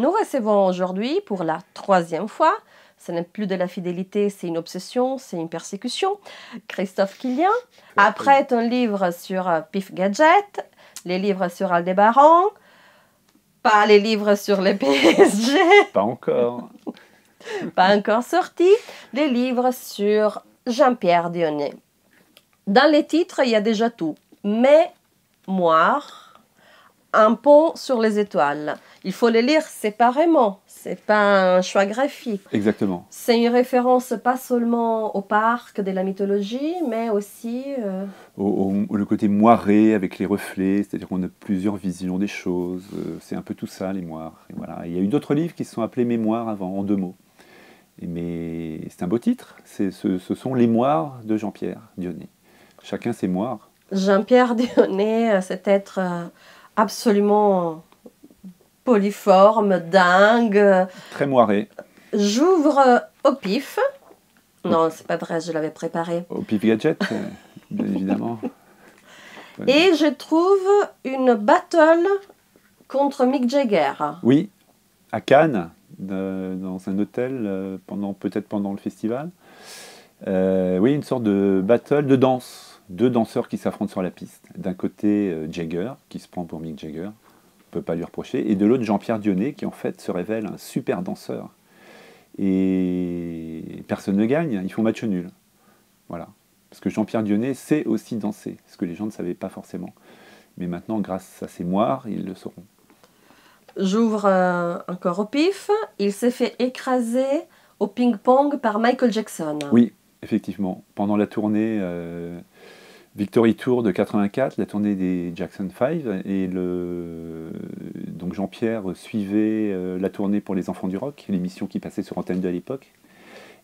Nous recevons aujourd'hui pour la 3e fois, ce n'est plus de la fidélité, c'est une obsession, c'est une persécution, Christophe Quillian. Après ton livre sur Pif Gadget, les livres sur Aldébaran, pas les livres sur les PSG. Pas encore. Pas encore sortis, les livres sur Jean-Pierre Dionnet. Dans les titres, il y a déjà tout. Mémoire, un pont sur les étoiles. Il faut les lire séparément. C'est pas un choix graphique. Exactement. C'est une référence pas seulement au parc de la mythologie, mais aussi... Le côté moiré avec les reflets, c'est-à-dire qu'on a plusieurs visions des choses. C'est un peu tout ça, les moires. Et voilà. Il y a eu d'autres livres qui se sont appelés Mémoires avant, en 2 mots. Mais c'est un beau titre. Ce sont les moires de Jean-Pierre Dionnet. Chacun ses moires. Jean-Pierre Dionnet, cet être absolument polyforme, dingue. Très moiré. J'ouvre au pif. Non, c'est pas vrai, je l'avais préparé. Au Pif Gadget, bien évidemment. Ouais. Et je trouve une battle contre Mick Jagger. Oui, à Cannes, dans un hôtel, peut-être pendant le festival. Oui, une sorte de battle de danse. 2 danseurs qui s'affrontent sur la piste. D'un côté, Jagger, qui se prend pour Mick Jagger, on ne peut pas lui reprocher, et de l'autre, Jean-Pierre Dionnet, qui en fait se révèle un super danseur. Et personne ne gagne, ils font match nul. Voilà. Parce que Jean-Pierre Dionnet sait aussi danser, ce que les gens ne savaient pas forcément. Mais maintenant, grâce à ses moires, ils le sauront. J'ouvre encore au pif. Il s'est fait écraser au ping-pong par Michael Jackson. Oui, effectivement. Pendant la tournée Victory Tour de 84, la tournée des Jackson 5, et donc Jean-Pierre suivait la tournée pour les Enfants du Rock, l'émission qui passait sur Antenne 2 à l'époque.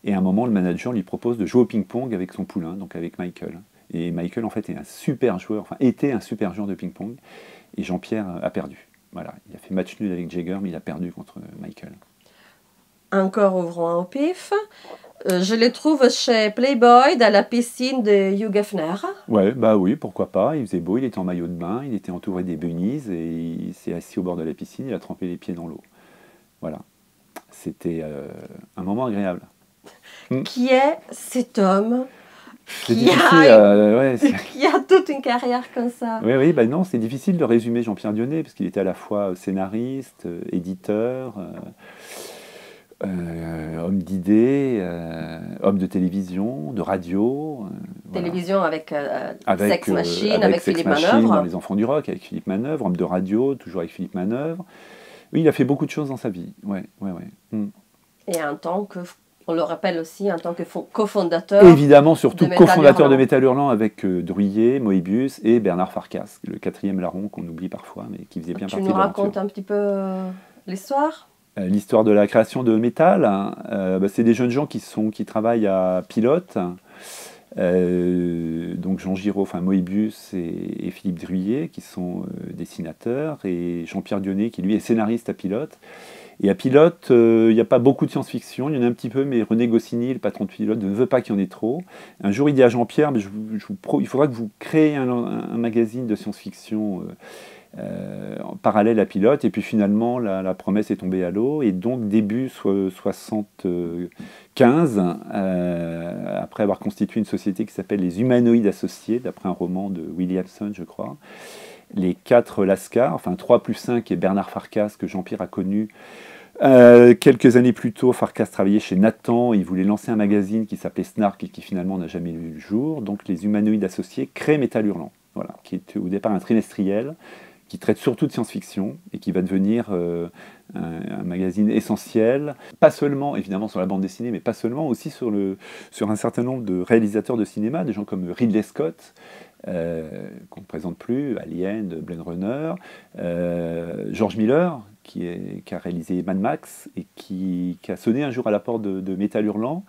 Et à un moment, le manager lui propose de jouer au ping-pong avec son poulain, donc avec Michael. Et Michael, en fait, était un super joueur de ping-pong. Et Jean-Pierre a perdu. Voilà, il a fait match nul avec Jagger, mais il a perdu contre Michael. Encore ouvrons au pif. Je les trouve chez Playboy, dans la piscine de Hugh Hefner. Ouais, bah oui, pourquoi pas. Il faisait beau, il était en maillot de bain, il était entouré des bunnies et il s'est assis au bord de la piscine, il a trempé les pieds dans l'eau. Voilà. C'était un moment agréable. Qui est cet homme qui a toute une carrière comme ça? Oui, bah non, c'est difficile de résumer Jean-Pierre Dionnet, parce qu'il était à la fois scénariste, éditeur, homme d'idées, homme de télévision, de radio. Télévision voilà. avec Sex Machine, avec Philippe Manœuvre. Dans Les Enfants du Rock, avec Philippe Manœuvre, homme de radio, toujours avec Philippe Manœuvre. Oui, il a fait beaucoup de choses dans sa vie. Ouais. Et on le rappelle aussi, en tant que cofondateur. Évidemment, surtout cofondateur de Métal Hurlant avec Druillet, Moebius et Bernard Farkas, le 4e larron qu'on oublie parfois, mais qui faisait bien partie de l'aventure. Tu nous racontes un petit peu l'histoire ? L'histoire de la création de Métal, c'est des jeunes gens qui travaillent à Pilote. Donc Jean Giraud, Moebius et Philippe Druillet, qui sont dessinateurs, et Jean-Pierre Dionnet, qui lui est scénariste à Pilote. Et à Pilote, il n'y a pas beaucoup de science-fiction, il y en a un petit peu, mais René Goscinny, le patron de Pilote, ne veut pas qu'il y en ait trop. Un jour, il dit à Jean-Pierre, il faudra que vous créez un magazine de science-fiction en parallèle à Pilote, et puis finalement, la promesse est tombée à l'eau, et donc début 75, après avoir constitué une société qui s'appelle les Humanoïdes Associés, d'après un roman de Williamson, je crois, les 4 Lascar, 3 plus 5 et Bernard Farkas, que Jean-Pierre a connu. Quelques années plus tôt, Farkas travaillait chez Nathan, il voulait lancer un magazine qui s'appelait Snark et qui finalement n'a jamais vu le jour. Donc les Humanoïdes Associés créent Métal Hurlant, voilà, qui est au départ un trimestriel, qui traite surtout de science-fiction et qui va devenir un magazine essentiel, pas seulement évidemment sur la bande dessinée, mais pas seulement, aussi sur un certain nombre de réalisateurs de cinéma, des gens comme Ridley Scott, qu'on ne présente plus, Alien, Blade Runner, George Miller, qui a réalisé Mad Max et qui a sonné un jour à la porte de Métal Hurlant.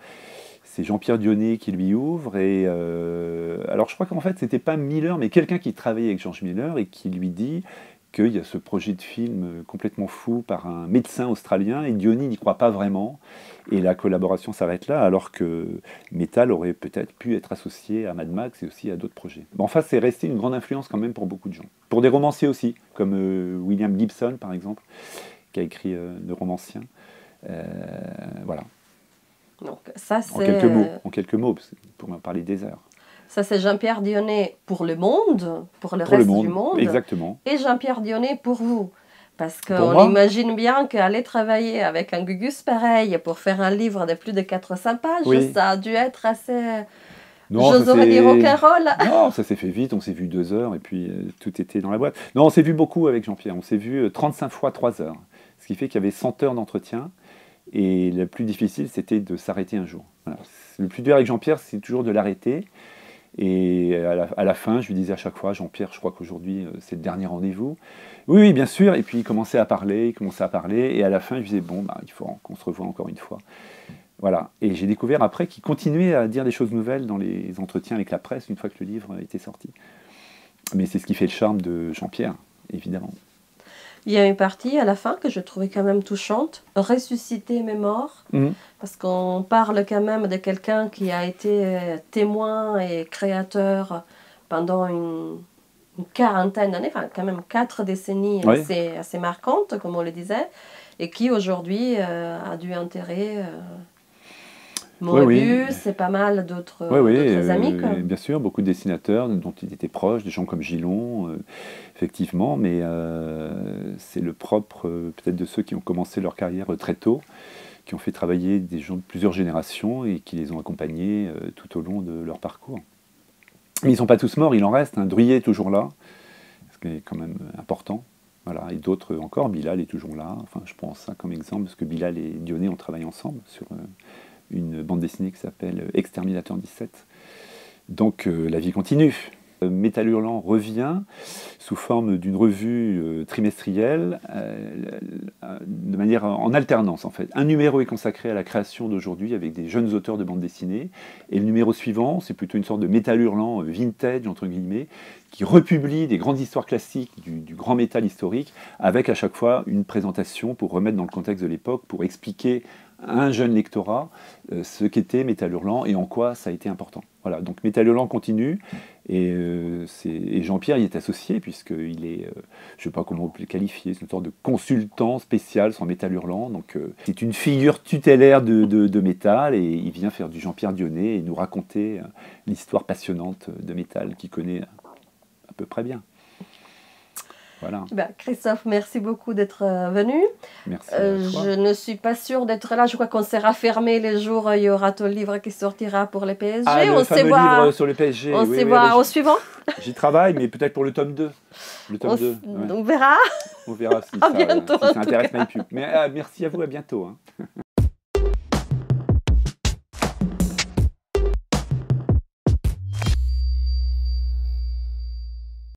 C'est Jean-Pierre Dionnet qui lui ouvre, et alors je crois qu'en fait c'était pas Miller, mais quelqu'un qui travaillait avec George Miller et qui lui dit qu'il y a ce projet de film complètement fou par un médecin australien, et Dionnet n'y croit pas vraiment, et la collaboration s'arrête là, alors que Métal aurait peut-être pu être associé à Mad Max et aussi à d'autres projets. Mais enfin, c'est resté une grande influence quand même pour beaucoup de gens. Pour des romanciers aussi, comme William Gibson par exemple, qui a écit de romanciens. Voilà. Donc, ça, En quelques mots, parce que pour m'en parler des heures. Ça, c'est Jean-Pierre Dionnet pour le monde, pour le Pour reste le monde, du monde. exactement. Et Jean-Pierre Dionnet pour vous. Parce Pour qu'on moi imagine bien qu'aller travailler avec un Gugus pareil pour faire un livre de plus de 400 pages, Oui. ça a dû être assez... Non, j'oserais dire rock'n'roll. Non, ça s'est fait vite, on s'est vu 2 heures et puis tout était dans la boîte. Non, on s'est vu beaucoup avec Jean-Pierre, on s'est vu 35 fois 3 heures. Ce qui fait qu'il y avait 100 heures d'entretien. Et le plus difficile, c'était de s'arrêter un jour. Voilà. Le plus dur avec Jean-Pierre, c'est toujours de l'arrêter. Et à la fin, je lui disais à chaque fois, Jean-Pierre, je crois qu'aujourd'hui, c'est le dernier rendez-vous. Oui, oui, bien sûr. Et puis, il commençait à parler. Et à la fin, je lui disais, bon, il faut qu'on se revoie encore une fois. Voilà. Et j'ai découvert après qu'il continuait à dire des choses nouvelles dans les entretiens avec la presse, une fois que le livre était sorti. Mais c'est ce qui fait le charme de Jean-Pierre, évidemment. Il y a une partie à la fin que je trouvais quand même touchante, ressusciter mes morts, parce qu'on parle quand même de quelqu'un qui a été témoin et créateur pendant une quarantaine d'années, enfin quand même 4 décennies assez marquantes, comme on le disait, et qui aujourd'hui a dû enterrer Moebius et pas mal d'autres amis. Bien sûr, beaucoup de dessinateurs dont il était proche, des gens comme Gillon, effectivement, mais c'est le propre peut-être de ceux qui ont commencé leur carrière très tôt, qui ont fait travailler des gens de plusieurs générations et qui les ont accompagnés tout au long de leur parcours. Mais ils ne sont pas tous morts, il en reste. Druillet est toujours là, ce qui est quand même important. Voilà. Et d'autres encore, Bilal est toujours là. Enfin, je prends ça comme exemple, parce que Bilal et Dionnet ont travaillé ensemble sur une bande dessinée qui s'appelle Exterminateur 17. Donc la vie continue. Métal Hurlant revient sous forme d'une revue trimestrielle, de manière en alternance en fait. Un numéro est consacré à la création d'aujourd'hui avec des jeunes auteurs de bande dessinée, et le numéro suivant, c'est plutôt une sorte de Métal Hurlant vintage, entre guillemets, qui republie des grandes histoires classiques du grand métal historique, avec à chaque fois une présentation pour remettre dans le contexte de l'époque, pour expliquer à un jeune lectorat ce qu'était Métal Hurlant et en quoi ça a été important. Voilà, donc Métal Hurlant continue, et Jean-Pierre y est associé, puisqu'il est, je ne sais pas comment on peut le qualifier, c'est une sorte de consultant spécial sur Métal Hurlant, donc c'est une figure tutélaire de métal, et il vient faire du Jean-Pierre Dionnet et nous raconter l'histoire passionnante de métal qu'il connaît à peu près bien. Voilà. Christophe, merci beaucoup d'être venu. Merci à toi. Je ne suis pas sûre d'être là. Je crois qu'on s'est raffermé les jours. Il y aura ton livre qui sortira pour les PSG. Le fameux livre sur le PSG. On se voit au suivant. J'y travaille, mais peut-être pour le tome 2. Le tome 2. On verra. On verra si ça intéresse MyPub. Mais merci à vous, à bientôt.